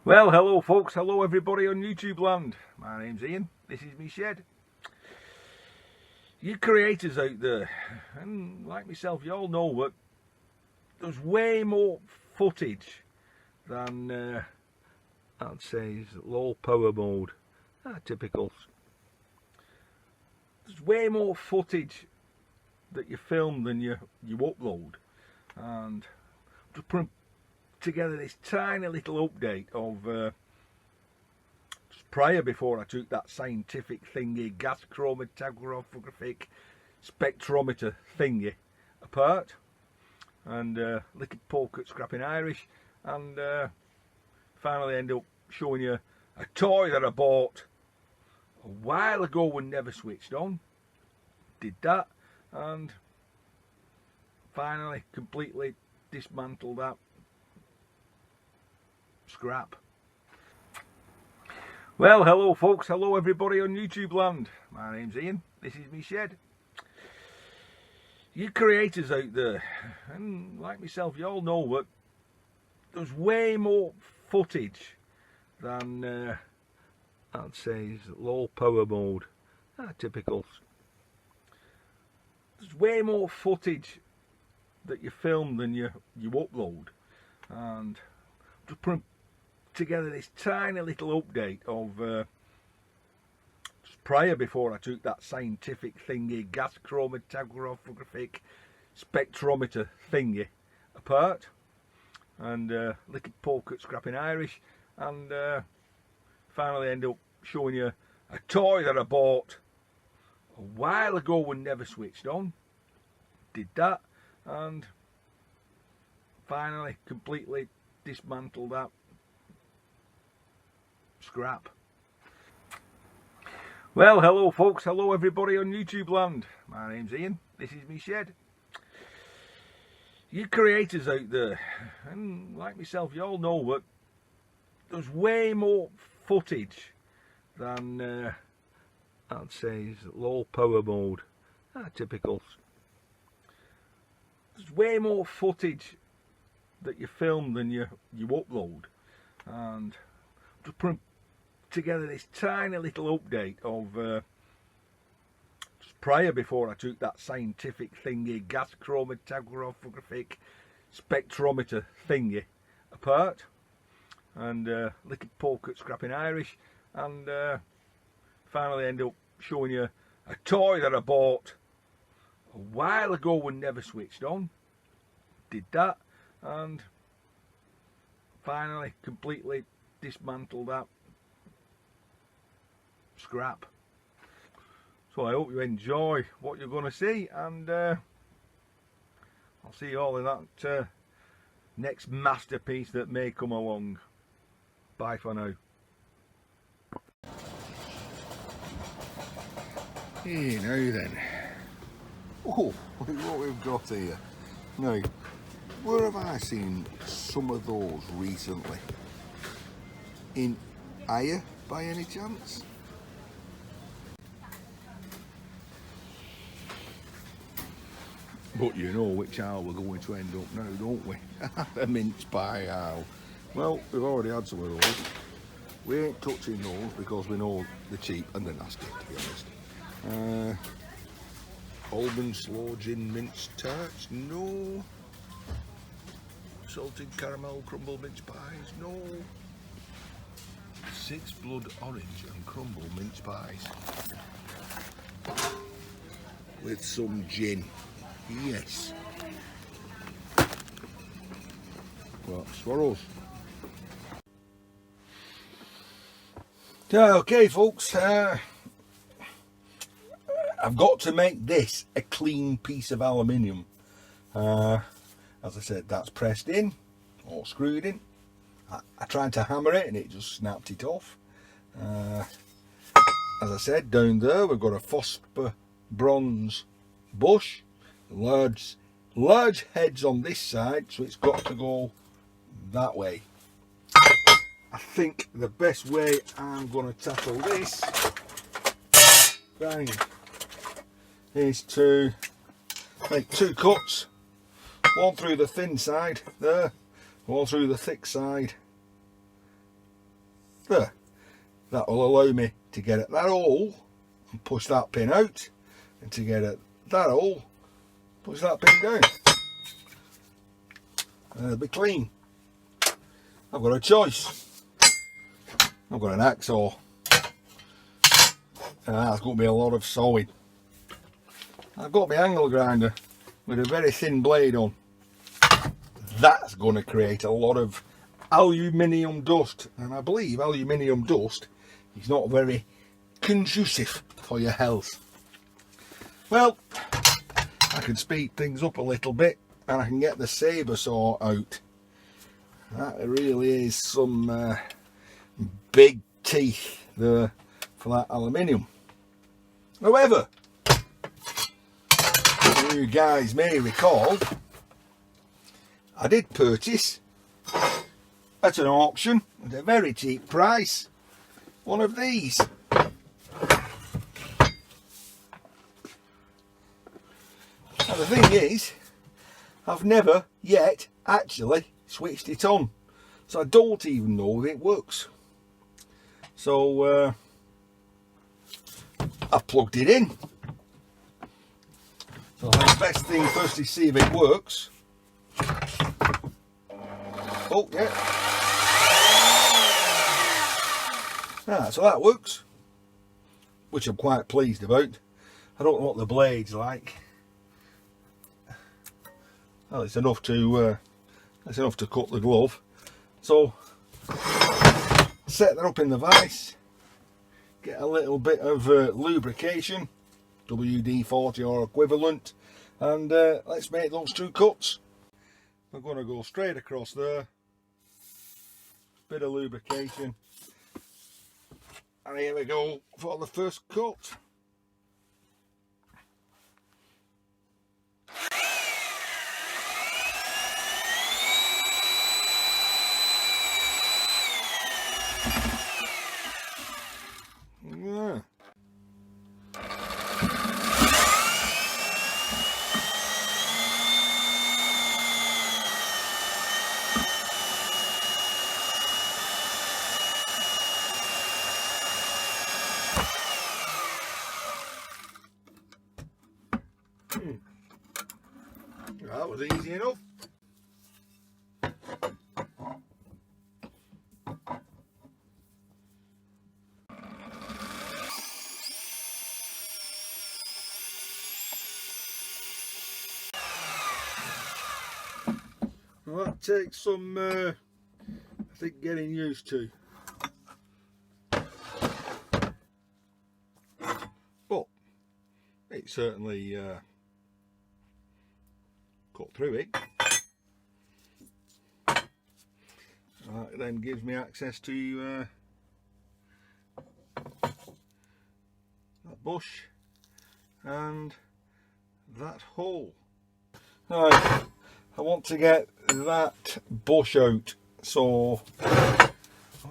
Well, hello folks, hello everybody on YouTube land. My name's Ian, this is me shed. You creators out there, and like myself, you all know that there's way more footage than, I'd say, is low power mode. Typical. There's way more footage that you film than you upload. And just put together this tiny little update of just prior before I took that scientific thingy, gas chromatographic spectrometer thingy apart, and liquid pocket scrapping Irish, and finally end up showing you a toy that I bought a while ago and never switched on. Did that, and finally completely dismantled that. Scrap. Well, hello folks, hello everybody on YouTube land. My name's Ian, this is me shed. You creators out there, and like myself, you all know that there's way more footage than, I'd say, is low power mode. Typical. There's way more footage that you film than you upload, and just put together this tiny little update of just prior before I took that scientific thingy, gas chromatographic spectrometer thingy apart, and liquid pocket scrapping Irish, and finally end up showing you a toy that I bought a while ago and never switched on. Did that, and finally completely dismantled that. Scrap. Well, hello folks, hello everybody on YouTube land. My name's Ian, this is me shed. You creators out there, and like myself, you all know that there's way more footage than, I'd say, is low power mode. Typical. There's way more footage that you film than you upload, and just put together this tiny little update of just prior before I took that scientific thingy, gas chromatographic spectrometer thingy apart, and liquid pocket scrapping Irish, and finally end up showing you a toy that I bought a while ago and never switched on. Did that, and finally completely dismantled that. Scrap. So I hope you enjoy what you're going to see, and I'll see you all in that next masterpiece that may come along. Bye for now. Hey, now then. Oh, look what we've got here. Now, where have I seen some of those recently? In Aya, by any chance? But you know which aisle we're going to end up now, don't we? The mince pie aisle. Well, we've already had some of those. We ain't touching those because we know they're cheap and they're nasty, to be honest. Almond sloe gin mince tarts, no. Salted caramel crumble mince pies, no. Six blood orange and crumble mince pies. With some gin, yes. Well, swirls. Okay folks, I've got to make this a clean piece of aluminium. As I said, that's pressed in or screwed in. I tried to hammer it and it just snapped it off. As I said, down there we've got a phosphor bronze bush, large heads on this side, so it's got to go that way. I think the best way I'm going to tackle this, bang, is to make two cuts, one through the thin side there, one through the thick side There. That will allow me to get at that hole and push that pin out, and to get at that hole, push that pin down. And it'll be clean. I've got a choice. I've got an hacksaw. And that's going to be a lot of sawing. I've got my angle grinder with a very thin blade on. That's going to create a lot of aluminium dust, and I believe aluminium dust is not very conducive for your health. Well, I can speed things up a little bit, and I can get the saber saw out. That really is some big teeth there for that aluminium. However, you guys may recall, I did purchase at an auction at a very cheap price one of these. And the thing is, I've never yet actually switched it on, so I don't even know if it works. So I've plugged it in. So I think the best thing first is see if it works. Oh yeah. So that works, which I'm quite pleased about. I don't know what the blade's like. Well, it's enough to cut the glove. So set that up in the vise, get a little bit of lubrication, WD-40 or equivalent, and let's make those two cuts. We're going to go straight across there, bit of lubrication, and here we go for the first cut. Yeah. That was easy enough. Well, that takes some, I think, getting used to. But it certainly cut through it. That then gives me access to that bush and that hole. Right, I want to get that bush out, so I've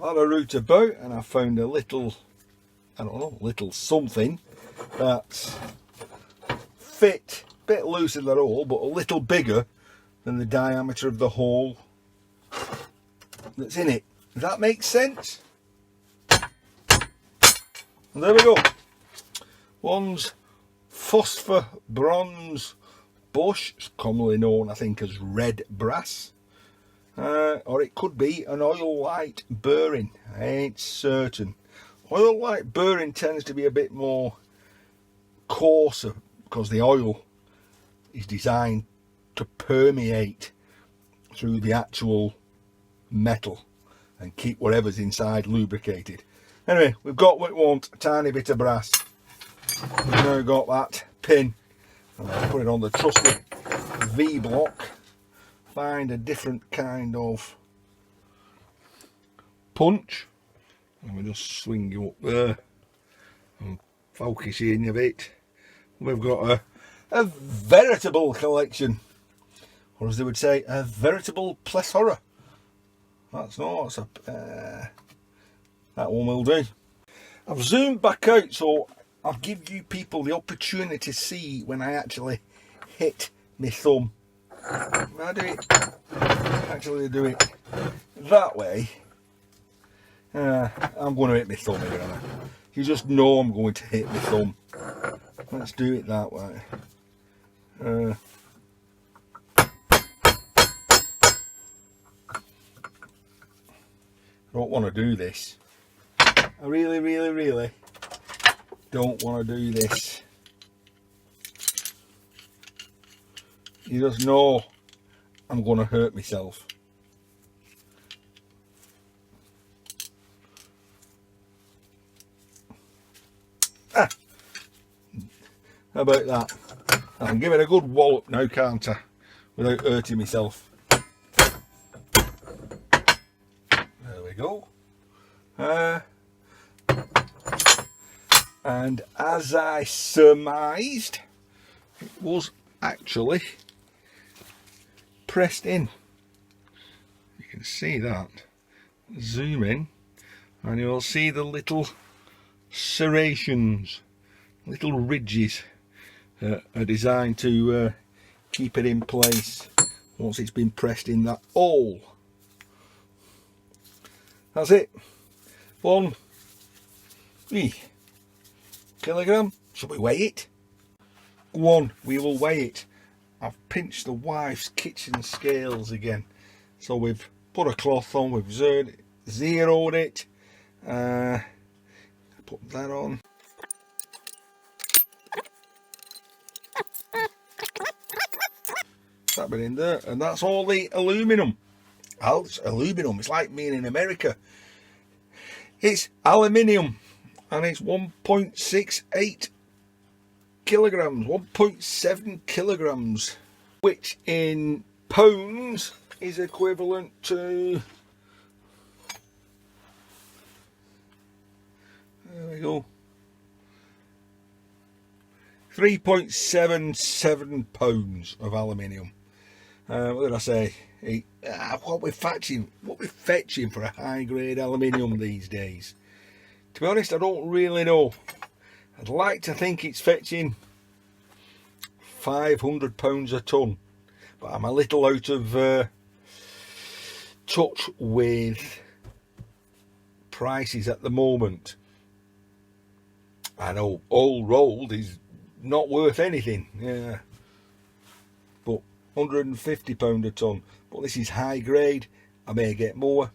had a route about and I found a little, I don't know, little something that's fit, a bit loose in the hole, but a little bigger than the diameter of the hole that's in it. Does that make sense? And there we go. One's phosphor bronze bush, commonly known I think as red brass, or it could be an oil light burring. I ain't certain. Oil light burring tends to be a bit more coarser because the oil is designed to permeate through the actual metal and keep whatever's inside lubricated. Anyway, we've got what we want, a tiny bit of brass. We've now got that pin. I'm going to put it on the trusty V block. Find a different kind of punch. Let me just swing you up there and focus in a bit. We've got a veritable collection, or as they would say, a veritable plethora. That's not, that one will do. I've zoomed back out so I'll give you people the opportunity to see when I actually hit my thumb. If I do it, actually do it that way, I'm going to hit my thumb here, aren't I? You just know I'm going to hit my thumb. Let's do it that way. I don't want to do this. I really, really, really don't want to do this. You just know I'm going to hurt myself. Ah, how about that? I can give it a good wallop now, can't I? Without hurting myself. There we go. And as I surmised, it was actually pressed in. You can see that. Zoom in and you'll see the little serrations, little ridges are designed to keep it in place once it's been pressed in that hole. That's it. 1 kilogram. Shall we weigh it? Go on, we will weigh it. I've pinched the wife's kitchen scales again. So we've put a cloth on, we've zeroed it. Put that on. That bit in there, and that's all the aluminium. Oh, it's aluminium. It's like being in America. It's aluminium, and it's 1.68 kilograms, 1.7 kilograms, which in pounds is equivalent to, there we go, 3.77 pounds of aluminium. What did I say? What we're fetching for a high grade aluminium these days. To be honest, I don't really know. I'd like to think it's fetching £500 a tonne, but I'm a little out of touch with prices at the moment. I know all rolled is not worth anything, yeah, but £150 a tonne. But this is high grade. I may get more,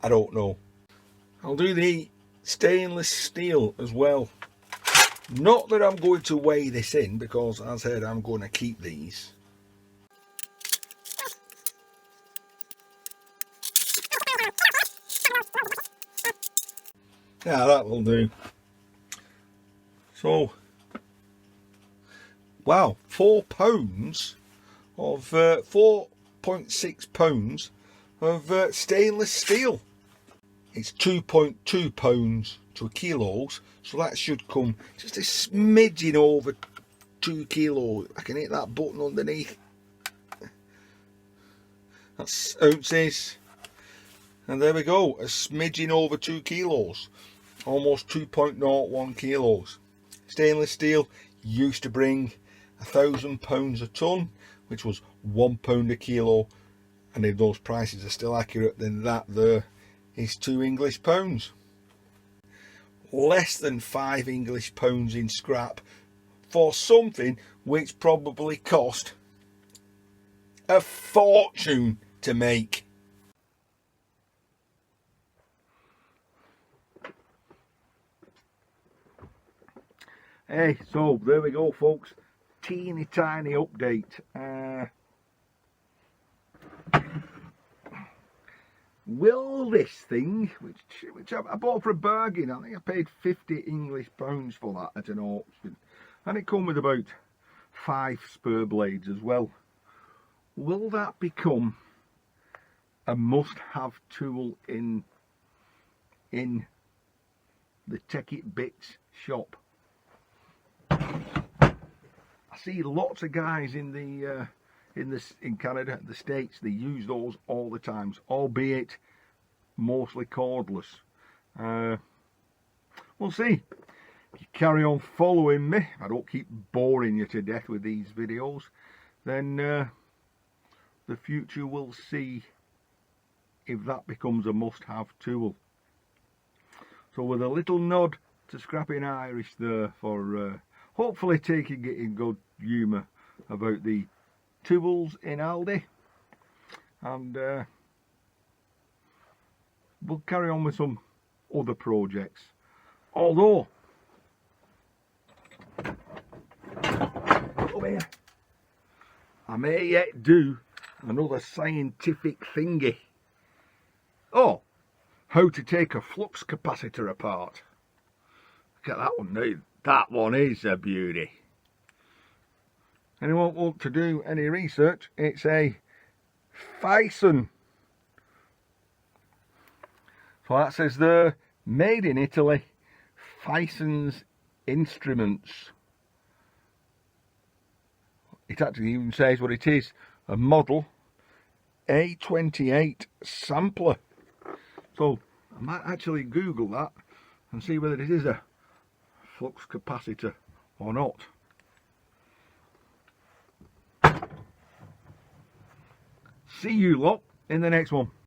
I don't know. I'll do the stainless steel as well. Not that I'm going to weigh this in, because as I said, I'm going to keep these. Yeah, that will do. So, wow, 4 pounds of 4.6 pounds of stainless steel. It's 2.2 pounds to a kilos, so that should come just a smidgen over 2 kilos. I can hit that button underneath. That's ounces, and there we go, a smidgen over 2 kilos, almost 2.01 kilos. Stainless steel used to bring £1,000 a tonne, which was £1 a kilo, and if those prices are still accurate, then that there is £2 English. Less than £5 English in scrap for something which probably cost a fortune to make. Hey, so there we go, folks. Teeny tiny update. Will this thing, which I bought for a bargain, I think I paid £50 English for that at an auction, and it come with about 5 spur blades as well. Will that become a must-have tool in the Take It Bits shop? I see lots of guys in Canada, the States, they use those all the times, albeit mostly cordless. We'll see. If you carry on following me, if I don't keep boring you to death with these videos, then the future will see if that becomes a must-have tool. So with a little nod to Scrapping Irish there for hopefully taking it in good humour about the tools in Aldi, and we'll carry on with some other projects, although over here, I may yet do another scientific thingy. Oh, how to take a flux capacitor apart. Look at that one now. That one is a beauty. Anyone want to do any research? It's a Thyssen. So that says there, made in Italy, Thyssen's Instruments. It actually even says what it is, a model A28 sampler. So I might actually Google that and see whether it is a flux capacitor or not. See you lot in the next one.